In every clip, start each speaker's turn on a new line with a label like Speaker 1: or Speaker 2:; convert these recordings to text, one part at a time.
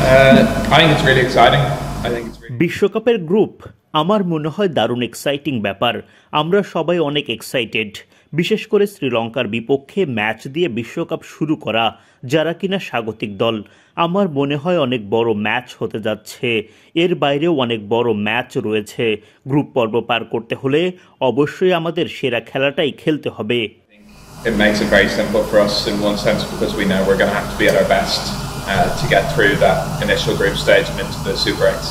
Speaker 1: I think it's really exciting. I think it's really
Speaker 2: বিশ্বকাপের group আমার মনে হয় দারুণ এক্সাইটিং ব্যাপার। আমরা সবাই অনেক এক্সাইটেড, বিশেষ করে শ্রীলঙ্কার বিপক্ষে ম্যাচ দিয়ে বিশ্বকাপ শুরু করা, যারা কিনা স্বাগতিক দল। আমার মনে হয় অনেক বড় ম্যাচ হতে যাচ্ছে। এর বাইরেও অনেক বড় ম্যাচ রয়েছে। গ্রুপ পর্ব পার করতে হলে অবশ্যই আমাদের সেরা খেলাটাই খেলতে হবে।
Speaker 1: It makes it very simple for us in one sense because we know we're going to have to be at our best to get through that initial group stage and into the Super 8s.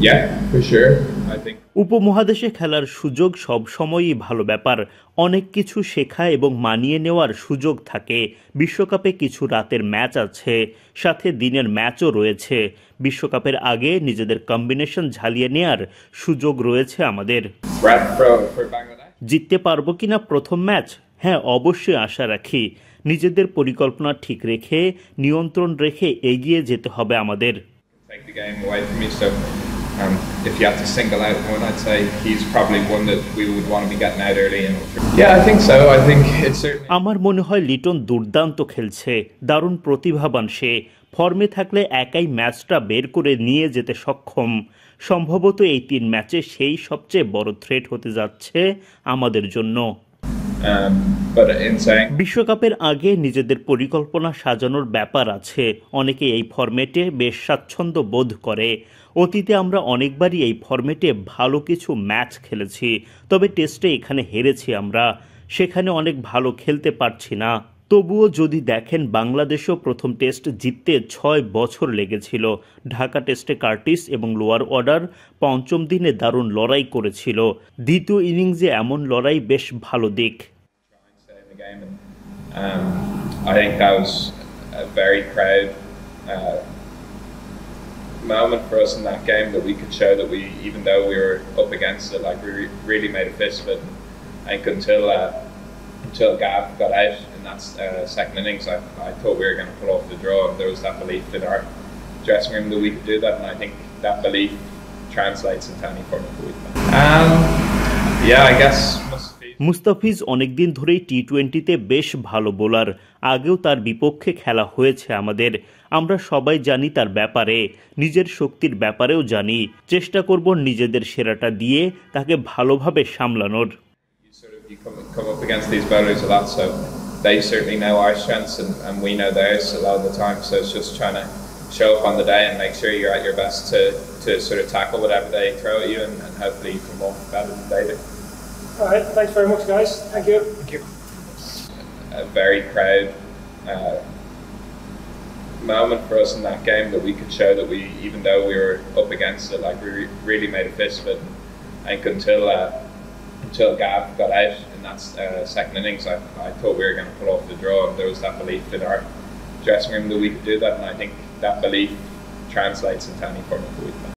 Speaker 1: Yeah, for sure. I think
Speaker 2: উপমহাদেশে খেলার সুযোগ সব সময়ই ভালো ব্যাপার। অনেক কিছু শেখা এবং মানিয়ে নেওয়ার সুযোগ থাকে। বিশ্বকাপে কিছু রাতের ম্যাচ আছে, সাথে দিনের ম্যাচও রয়েছে। বিশ্বকাপের আগে নিজেদের কম্বিনেশন ঝালিয়ে নেয়ার সুযোগ রয়েছে আমাদের।
Speaker 1: for Bangladesh.
Speaker 2: জিততে পারবো কিনা প্রথম ম্যাচ? হ্যাঁ, অবশ্যই আশা রাখি। নিজেদের পরিকল্পনা ঠিক রেখে, নিয়ন্ত্রণ রেখে এগিয়ে যেতে হবে আমাদের।
Speaker 1: Take the game away from me. So if you had to single out one, I'd say he's probably one that we would want to be getting out early. Yeah, I think so. I think it's certainly.
Speaker 2: আমার মনে হয় লিটন দুর্দান্ত খেলছে, দারুণ প্রতিভাবান সে। ফর্মে থাকলে একাই ম্যাচটা বের করে নিয়ে যেতে সক্ষম। সম্ভবত এই 3 ম্যাচে সেই সবচেয়ে বড় থ্রেট হতে যাচ্ছে আমাদের জন্য।
Speaker 1: But in saying
Speaker 2: বিশ্বকাপের আগে নিজেদের পরিকল্পনা সাজানোর ব্যাপার আছে। অনেকে এই ফরম্যাটে বেশ স্বাচ্ছন্দ্য বোধ করে। অতীতে আমরা অনেকবারই এই ফরম্যাটে ভালো কিছু ম্যাচ খেলেছি, তবে টেস্টে এখানে হেরেছি আমরা। সেখানে অনেক ভালো খেলতে পারছি না। তবুও যদি দেখেন, বাংলাদেশও প্রথম টেস্ট জিততে 6 বছর লেগেছিল। ঢাকা টেস্টে কার্টিস এবং লোয়ার অর্ডার পঞ্চম দিনে দারুণ লড়াই করেছিল। দ্বিতীয় ইনিংসে এমন লড়াই বেশ ভালো দিক।
Speaker 1: in the game, and I think that was a very proud moment for us in that game, that we could show that we, even though we were up against it, like we really made a fist of it. I think until Gav got out in that second innings, I thought we were going to pull off the draw, and there was that belief in our dressing room that we could do that, and I think that belief translates into any form of week. Yeah, I guess
Speaker 2: Mustafiz অনেকদিন ধরেই টি-20তে বেশ ভালো bowler. আগেও তার বিপক্ষে খেলা হয়েছে আমাদের। আমরা সবাই জানি তার ব্যাপারে, নিজের শক্তির ব্যাপারেও জানি। চেষ্টা করব নিজেদের সেরাটা দিয়ে তাকে ভালোভাবে সামলানোর।
Speaker 1: You come up against these bowlers a lot, so they certainly know our strengths and we know theirs a lot of the time. So it's just trying to show up on the day and make sure you're at your best to sort of tackle whatever they throw at you, and hopefully you come off better than they do.
Speaker 3: All right, thanks very much, guys. Thank you.
Speaker 1: Thank you. A very proud moment for us in that game, that we could show that we, even though we were up against it, like we really made a fist of it. I think until Gav got out in that second innings, I thought we were going to pull off the draw, and there was that belief in our dressing room that we could do that, and I think that belief translates into any form of week.